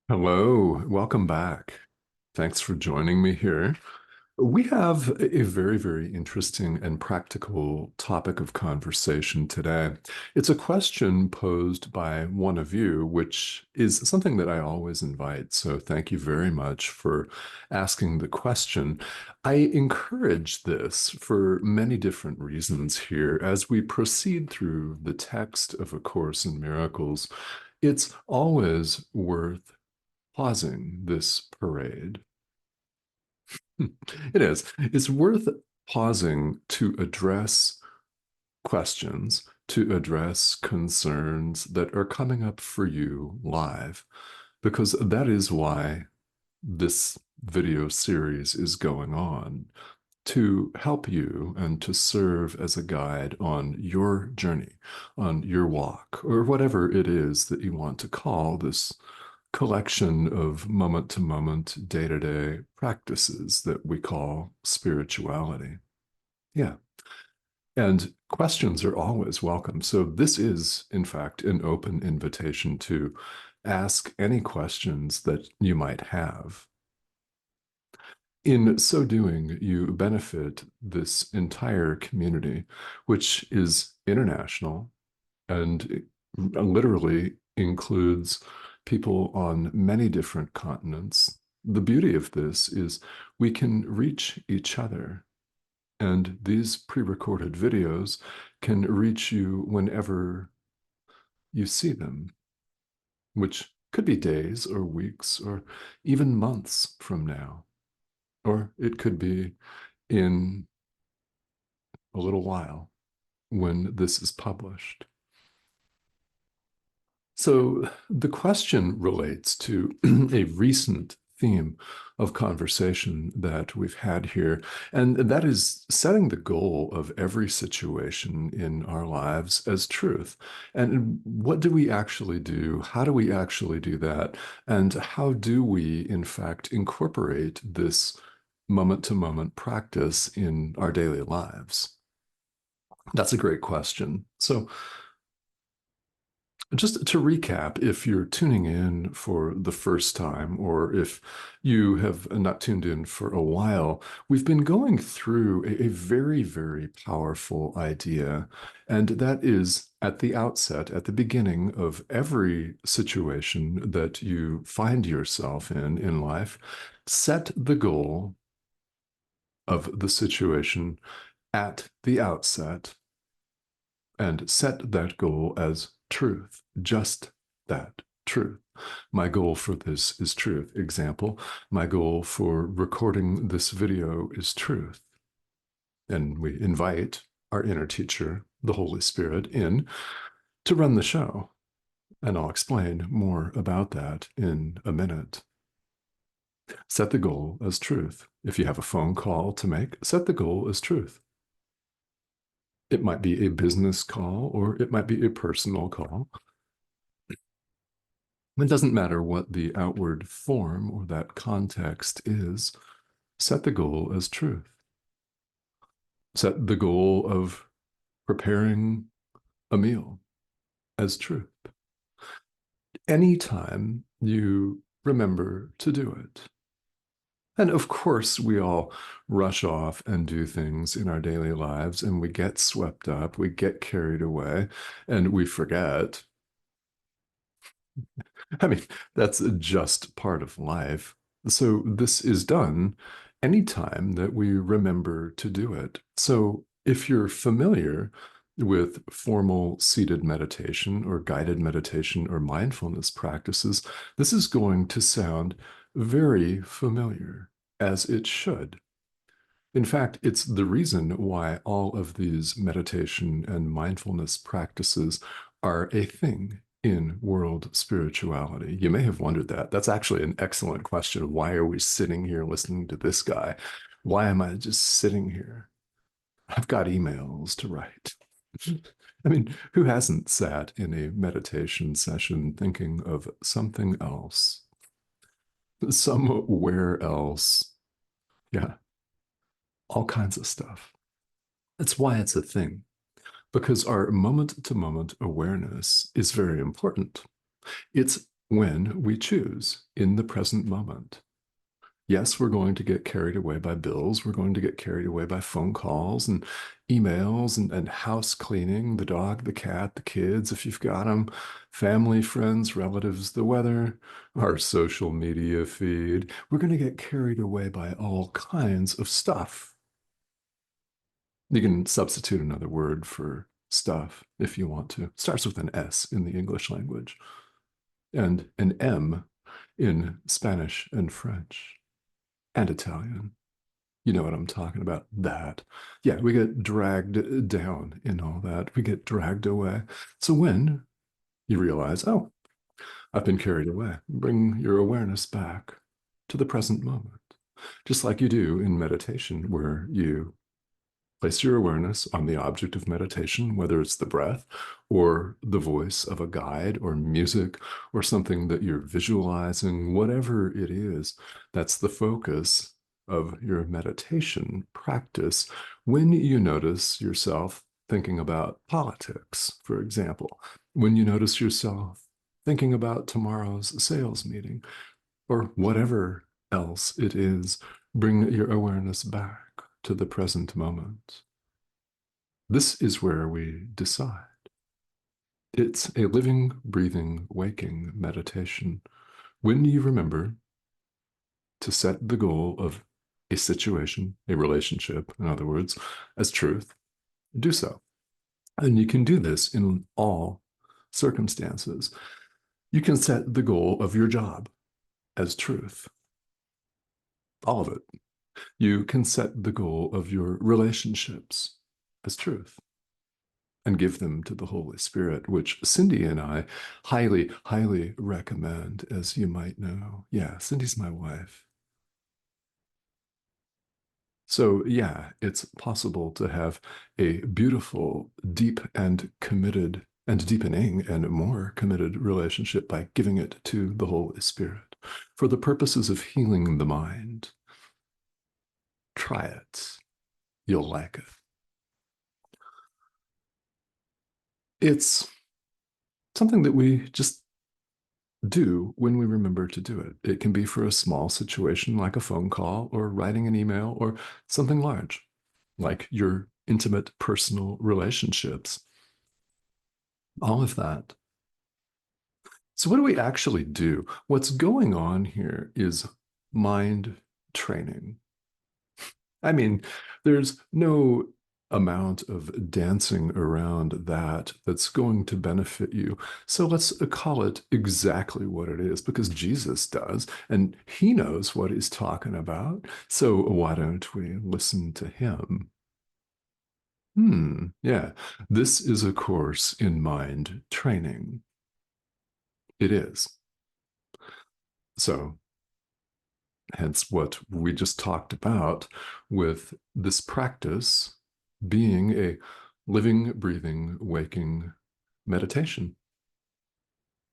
Hello, welcome back. Thanks for joining me here. We have a very, very interesting and practical topic of conversation today. It's a question posed by one of you, which is something that I always invite. So thank you very much for asking the question. I encourage this for many different reasons here. As we proceed through the text of A Course in Miracles, it's always worth pausing this parade. It is. It's worth pausing to address questions, to address concerns that are coming up for you live, because that is why this video series is going on, to help you and to serve as a guide on your journey, on your walk, or whatever it is that you want to call this collection of moment to moment, day to day practices that we call spirituality. Yeah. And questions are always welcome. So, this is, in fact, an open invitation to ask any questions that you might have. In so doing, you benefit this entire community, which is international and literally includes people on many different continents. The beauty of this is we can reach each other, and these pre recorded videos can reach you whenever you see them, which could be days or weeks or even months from now, or it could be in a little while when this is published. So the question relates to a recent theme of conversation that we've had here, and that is setting the goal of every situation in our lives as truth. And what do we actually do? How do we actually do that? And how do we, in fact, incorporate this moment to moment practice in our daily lives? That's a great question. So, just to recap, if you're tuning in for the first time, or if you have not tuned in for a while, we've been going through a very, very powerful idea. And that is at the outset, at the beginning of every situation that you find yourself in life, set the goal of the situation at the outset and set that goal as truth, just that truth. My goal for this is truth. Example, my goal for recording this video is truth. And we invite our inner teacher, the Holy Spirit, in to run the show. And I'll explain more about that in a minute. Set the goal as truth. If you have a phone call to make, set the goal as truth. It might be a business call or it might be a personal call. It doesn't matter what the outward form or that context is. Set the goal as truth. Set the goal of preparing a meal as truth. Anytime you remember to do it. And of course, we all rush off and do things in our daily lives and we get swept up, we get carried away, and we forget. I mean, that's just part of life. So this is done anytime that we remember to do it. So if you're familiar with formal seated meditation or guided meditation or mindfulness practices, this is going to sound very familiar, as it should. In fact, it's the reason why all of these meditation and mindfulness practices are a thing in world spirituality. You may have wondered that. That's actually an excellent question. Why are we sitting here listening to this guy? Why am I just sitting here? I've got emails to write. I mean, who hasn't sat in a meditation session thinking of something else, somewhere else? Yeah, all kinds of stuff. That's why it's a thing, because our moment to moment awareness is very important. It's when we choose in the present moment. Yes, we're going to get carried away by bills. We're going to get carried away by phone calls and emails and house cleaning, the dog, the cat, the kids, if you've got them, family, friends, relatives, the weather, our social media feed. We're going to get carried away by all kinds of stuff. You can substitute another word for stuff if you want to. It starts with an S in the English language and an M in Spanish and French and Italian. You know what I'm talking about. That. Yeah, we get dragged down in all that. We get dragged away. So when you realize, oh, I've been carried away, bring your awareness back to the present moment, just like you do in meditation, where you place your awareness on the object of meditation, whether it's the breath or the voice of a guide or music or something that you're visualizing, whatever it is, that's the focus of your meditation practice. When you notice yourself thinking about politics, for example, when you notice yourself thinking about tomorrow's sales meeting or whatever else it is, bring your awareness back to the present moment. This is where we decide. It's a living, breathing, waking meditation. When you remember to set the goal of a situation, a relationship, in other words, as truth, do so. And you can do this in all circumstances. You can set the goal of your job as truth, all of it. You can set the goal of your relationships as truth and give them to the Holy Spirit, which Cindy and I highly, highly recommend, as you might know. Yeah, Cindy's my wife. So, yeah, it's possible to have a beautiful, deep, and committed, and deepening and more committed relationship by giving it to the Holy Spirit for the purposes of healing the mind. Try it. You'll like it. It's something that we just do when we remember to do it. It can be for a small situation like a phone call or writing an email or something large like your intimate personal relationships, all of that. So, what do we actually do? What's going on here is mind training. I mean, there's no amount of dancing around that that's going to benefit you. So let's call it exactly what it is because Jesus does, and he knows what he's talking about. So why don't we listen to him? Yeah. This is a course in mind training. It is. So hence what we just talked about with this practice being a living, breathing, waking meditation,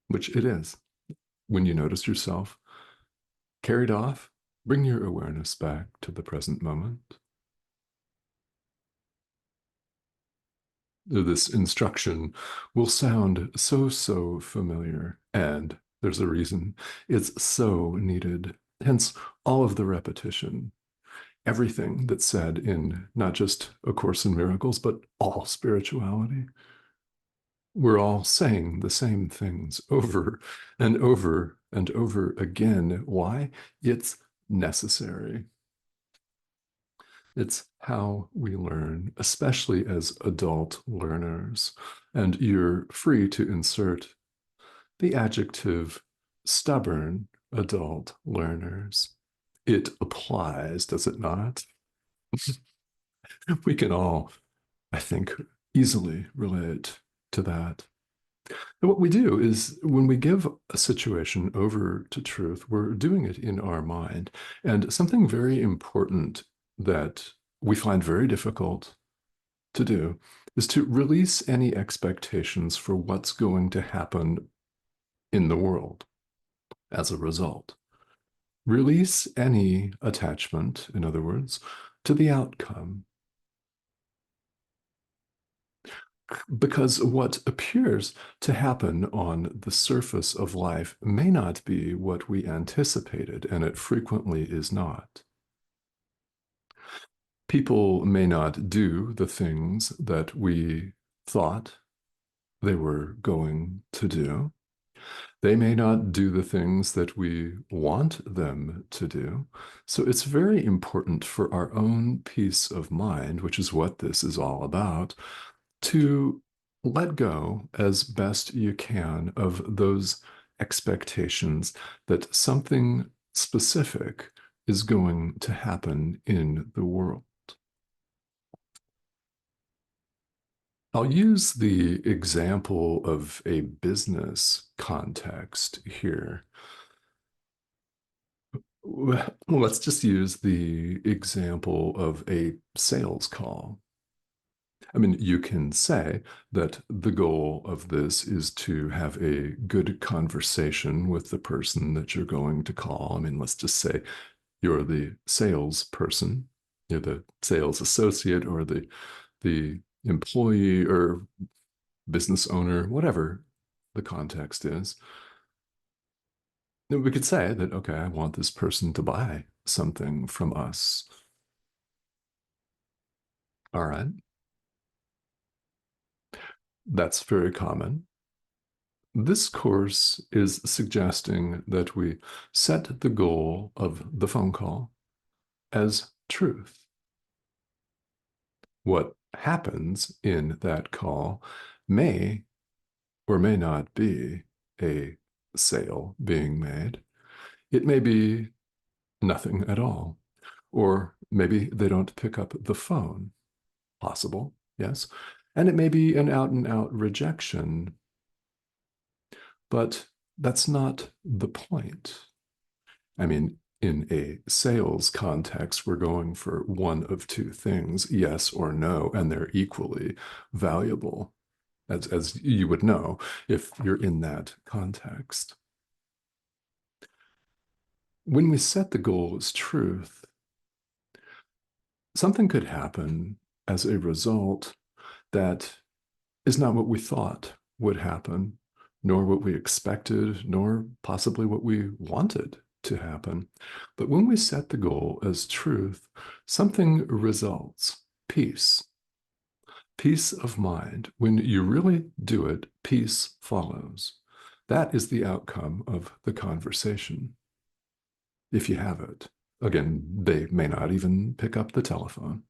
which it is. When you notice yourself carried off, bring your awareness back to the present moment. This instruction will sound so, so familiar, and there's a reason it's so needed. Hence, all of the repetition, everything that's said in not just A Course in Miracles, but all spirituality. We're all saying the same things over and over and over again. Why? It's necessary. It's how we learn, especially as adult learners. And you're free to insert the adjective stubborn adult learners. It applies, does it not? We can all, I think, easily relate to that. And what we do is when we give a situation over to truth, we're doing it in our mind. And something very important that we find very difficult to do is to release any expectations for what's going to happen in the world as a result. Release any attachment, in other words, to the outcome. Because what appears to happen on the surface of life may not be what we anticipated, and it frequently is not. People may not do the things that we thought they were going to do. They may not do the things that we want them to do. So it's very important for our own peace of mind, which is what this is all about, to let go as best you can of those expectations that something specific is going to happen in the world. I'll use the example of a business context here. Well, let's just use the example of a sales call. I mean, you can say that the goal of this is to have a good conversation with the person that you're going to call. I mean, let's just say you're the salesperson, you're the sales associate or the employee or business owner, whatever the context is. We could say that, okay, I want this person to buy something from us. All right. That's very common. This course is suggesting that we set the goal of the phone call as truth. What happens in that call may or may not be a sale being made. It may be nothing at all. Or maybe they don't pick up the phone. Possible, yes. And it may be an out and out rejection, but that's not the point. I mean, in a sales context, we're going for one of two things, yes or no, and they're equally valuable, as you would know if you're in that context. When we set the goal as truth, something could happen as a result that is not what we thought would happen, nor what we expected, nor possibly what we wanted to happen. But when we set the goal as truth, something results, peace, peace of mind. When you really do it, peace follows. That is the outcome of the conversation, if you have it. Again, they may not even pick up the telephone.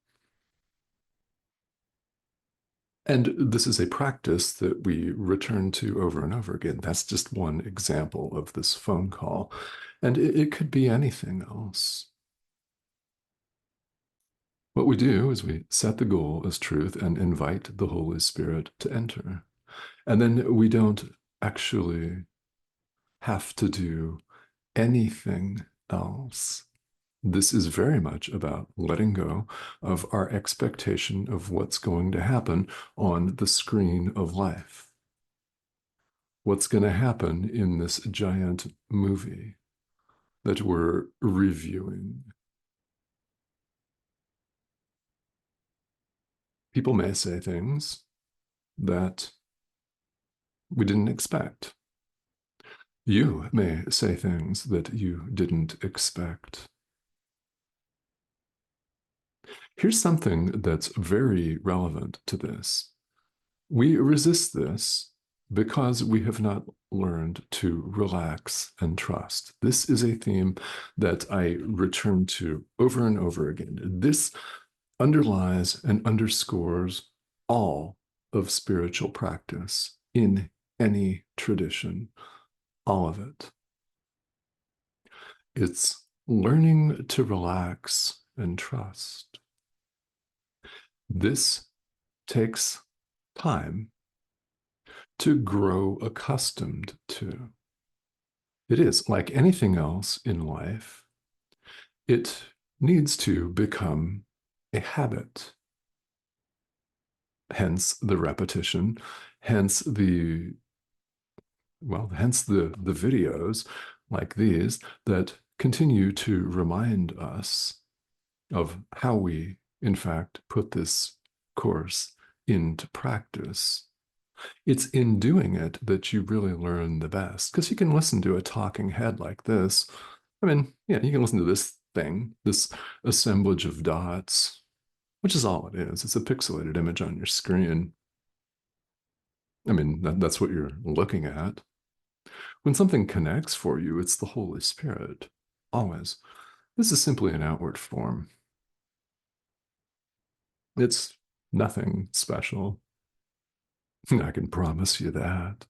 And this is a practice that we return to over and over again. That's just one example of this phone call. And it could be anything else. What we do is we set the goal as truth and invite the Holy Spirit to enter. And then we don't actually have to do anything else. This is very much about letting go of our expectation of what's going to happen on the screen of life. What's going to happen in this giant movie that we're reviewing. People may say things that we didn't expect. You may say things that you didn't expect. Here's something that's very relevant to this. We resist this because we have not learned to relax and trust. This is a theme that I return to over and over again. This underlies and underscores all of spiritual practice in any tradition, all of it. It's learning to relax and trust. This takes time to grow accustomed to. It is like anything else in life, it needs to become a habit. Hence the repetition, hence the videos like these that continue to remind us of how we, in fact, put this course into practice. It's in doing it that you really learn the best. Because you can listen to a talking head like this. I mean, yeah, you can listen to this thing, this assemblage of dots, which is all it is. It's a pixelated image on your screen. I mean, that's what you're looking at. When something connects for you, it's the Holy Spirit. Always. This is simply an outward form. It's nothing special. I can promise you that.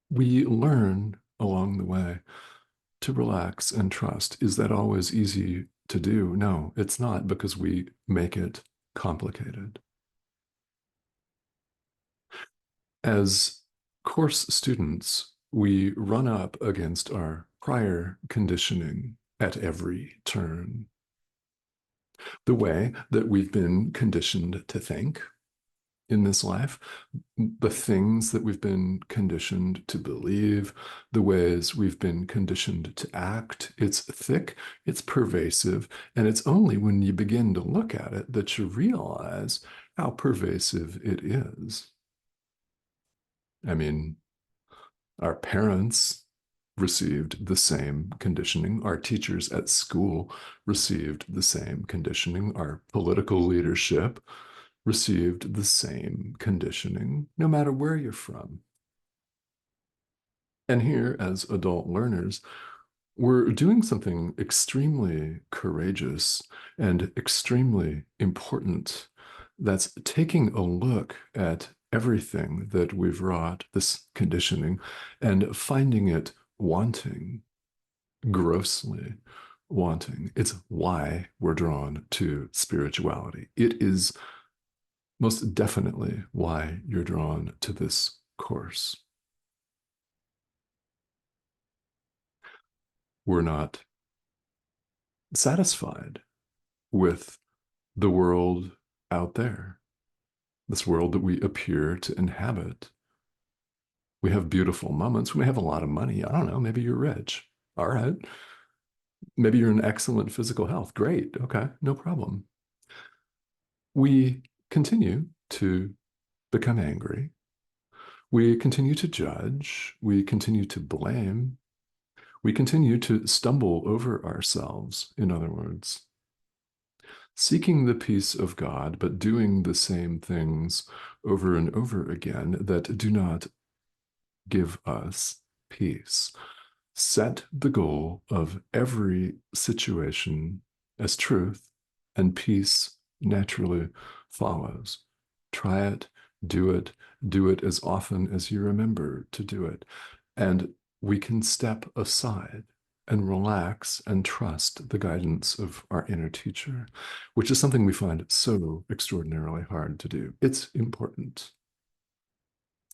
We learn along the way to relax and trust. Is that always easy to do? No, it's not because we make it complicated. As course students, we run up against our prior conditioning at every turn. The way that we've been conditioned to think in this life, the things that we've been conditioned to believe, the ways we've been conditioned to act. It's thick, it's pervasive, and it's only when you begin to look at it that you realize how pervasive it is. I mean, our parents received the same conditioning. Our teachers at school received the same conditioning. Our political leadership received the same conditioning, no matter where you're from. And here, as adult learners, we're doing something extremely courageous and extremely important. That's taking a look at everything that we've wrought, this conditioning, and finding it wanting, grossly wanting. It's why we're drawn to spirituality. It is most definitely why you're drawn to this course. We're not satisfied with the world out there, this world that we appear to inhabit. We have beautiful moments. We may have a lot of money. I don't know. Maybe you're rich. All right. Maybe you're in excellent physical health. Great. Okay. No problem. We continue to become angry. We continue to judge. We continue to blame. We continue to stumble over ourselves, in other words, seeking the peace of God, but doing the same things over and over again that do not give us peace. Set the goal of every situation as truth, and peace naturally follows. Try it, do it as often as you remember to do it. And we can step aside and relax and trust the guidance of our inner teacher, which is something we find so extraordinarily hard to do. It's important.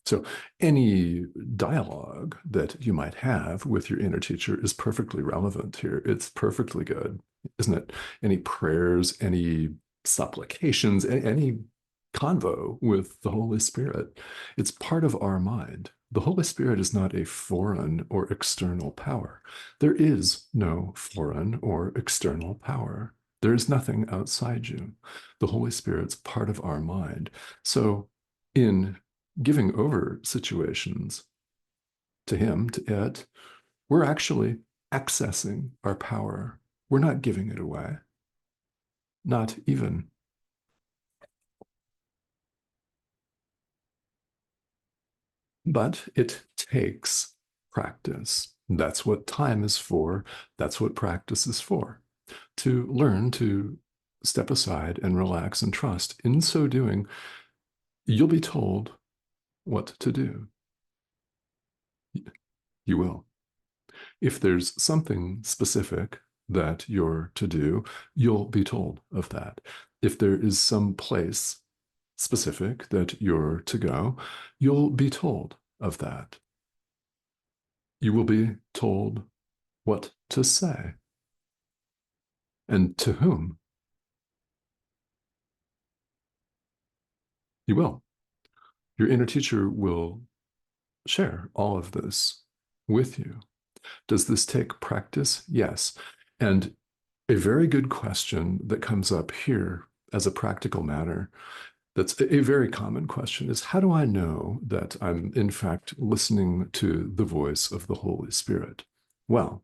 So, any dialogue that you might have with your inner teacher is perfectly relevant here. It's perfectly good, isn't it? Any prayers, any supplications, any convo with the Holy Spirit, it's part of our mind. The Holy Spirit is not a foreign or external power. There is no foreign or external power. There is nothing outside you. The Holy Spirit's part of our mind. So, in giving over situations to him, to it, we're actually accessing our power. We're not giving it away, not even. But it takes practice. That's what time is for. That's what practice is for. To learn to step aside and relax and trust. In so doing, you'll be told what to do. You will. If there's something specific that you're to do, you'll be told of that. If there is some place specific that you're to go, you'll be told of that. You will be told what to say and to whom. You will. Your inner teacher will share all of this with you. Does this take practice? Yes. And A very good question that comes up here as a practical matter, that's a very common question, is how do I know that I'm in fact listening to the voice of the Holy Spirit? Well,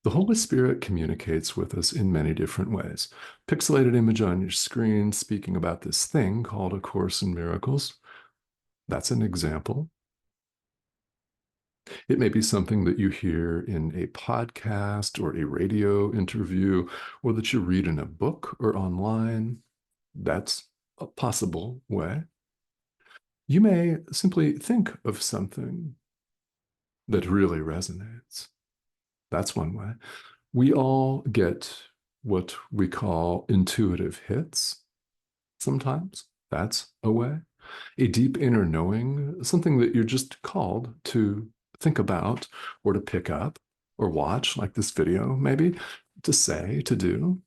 the Holy Spirit communicates with us in many different ways. Pixelated image on your screen speaking about this thing called A Course in Miracles. That's an example. It may be something that you hear in a podcast or a radio interview, or that you read in a book or online. That's a possible way. You may simply think of something that really resonates. That's one way. We all get what we call intuitive hits sometimes. That's a way. A deep inner knowing, something that you're just called to think about or to pick up or watch, like this video, maybe to say, to do.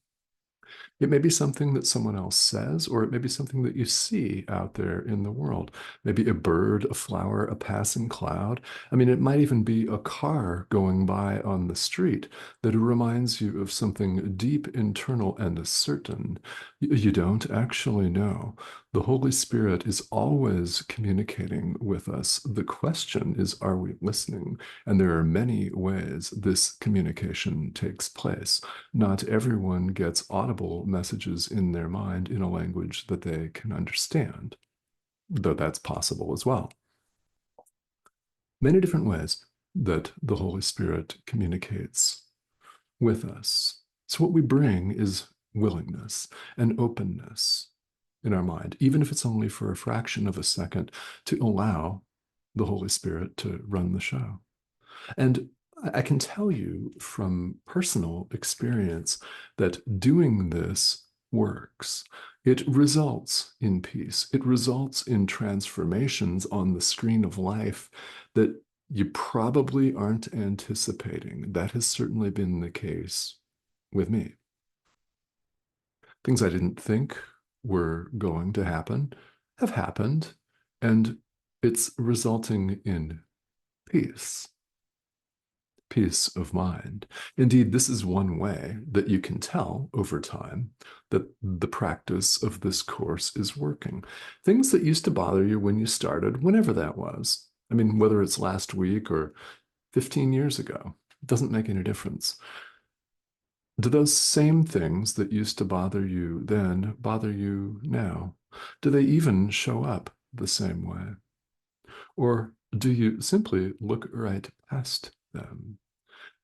It may be something that someone else says, or it may be something that you see out there in the world. Maybe a bird, a flower, a passing cloud. I mean, it might even be a car going by on the street that reminds you of something deep, internal, and certain. You don't actually know. The Holy Spirit is always communicating with us. The question is, are we listening? And there are many ways this communication takes place. Not everyone gets audible messages in their mind in a language that they can understand, though that's possible as well. Many different ways that the Holy Spirit communicates with us. So, what we bring is willingness and openness in our mind, even if it's only for a fraction of a second, to allow the Holy Spirit to run the show. And I can tell you from personal experience that doing this works. It results in peace. It results in transformations on the screen of life that you probably aren't anticipating. That has certainly been the case with me. Things I didn't think were going to happen have happened, and it's resulting in peace. Peace of mind. Indeed, this is one way that you can tell over time that the practice of this course is working. Things that used to bother you when you started, whenever that was, I mean, whether it's last week or 15 years ago, it doesn't make any difference. Do those same things that used to bother you then bother you now? Do they even show up the same way? Or do you simply look right past them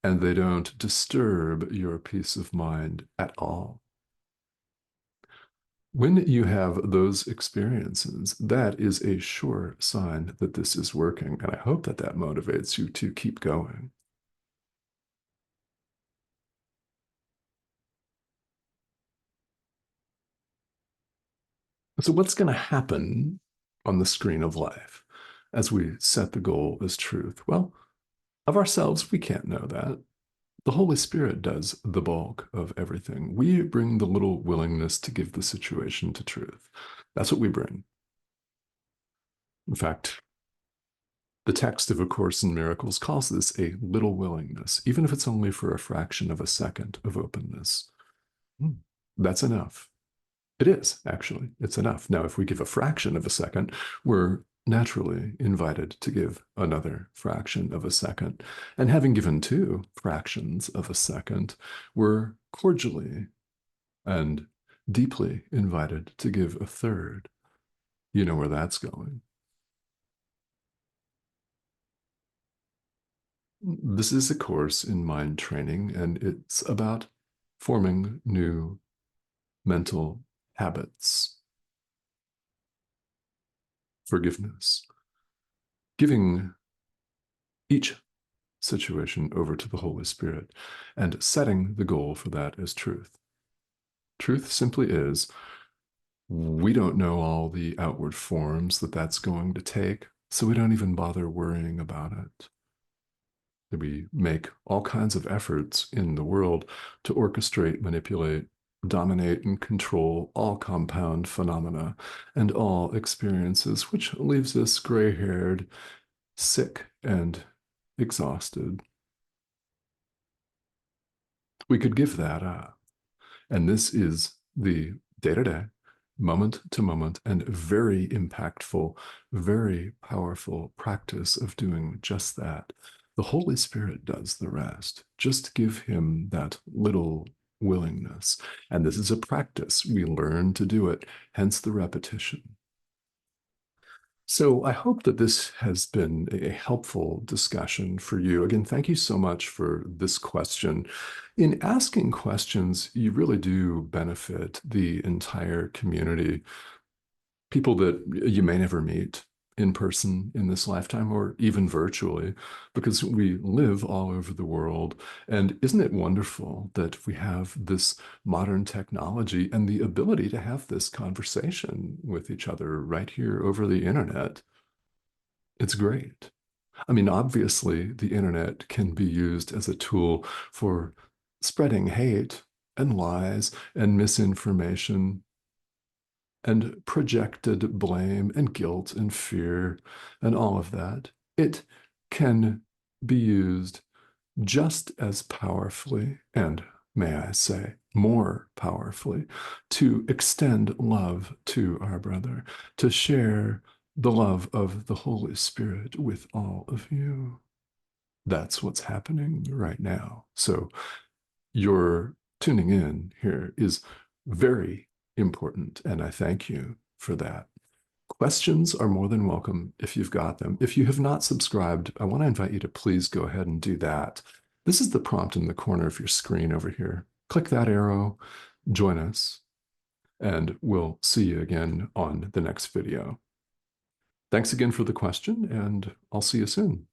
and they don't disturb your peace of mind at all? When you have those experiences, that is a sure sign that this is working. And I hope that that motivates you to keep going. So, what's going to happen on the screen of life as we set the goal as truth? Well, of ourselves, we can't know that. The Holy Spirit does the bulk of everything. We bring the little willingness to give the situation to truth. That's what we bring. In fact, the text of A Course in Miracles calls this a little willingness, even if it's only for a fraction of a second of openness. That's enough. It is, actually. It's enough. Now, if we give a fraction of a second, we're naturally invited to give another fraction of a second. And having given two fractions of a second, we're cordially and deeply invited to give a third. You know where that's going. This is a course in mind training, and it's about forming new mental habits, forgiveness, giving each situation over to the Holy Spirit and setting the goal for that as truth. Truth simply is, we don't know all the outward forms that that's going to take, so we don't even bother worrying about it. We make all kinds of efforts in the world to orchestrate, manipulate, dominate, and control all compound phenomena and all experiences, which leaves us gray haired, sick, and exhausted. We could give that up. And this is the day to day, moment to moment, and very impactful, very powerful practice of doing just that. The Holy Spirit does the rest. Just give him that little willingness. And this is a practice. We learn to do it, hence the repetition. So I hope that this has been a helpful discussion for you. Again, thank you so much for this question. In asking questions, you really do benefit the entire community, people that you may never meet in person in this lifetime or even virtually, because we live all over the world. And isn't it wonderful that we have this modern technology and the ability to have this conversation with each other right here over the internet? It's great. I mean, obviously, the internet can be used as a tool for spreading hate and lies and misinformation and projected blame and guilt and fear and all of that. It can be used just as powerfully and, may I say, more powerfully to extend love to our brother, to share the love of the Holy Spirit with all of you. That's what's happening right now. So your tuning in here is very important, and I thank you for that. Questions are more than welcome if you've got them. If you have not subscribed, I want to invite you to please go ahead and do that. This is the prompt in the corner of your screen over here. Click that arrow, join us, and we'll see you again on the next video. Thanks again for the question, and I'll see you soon.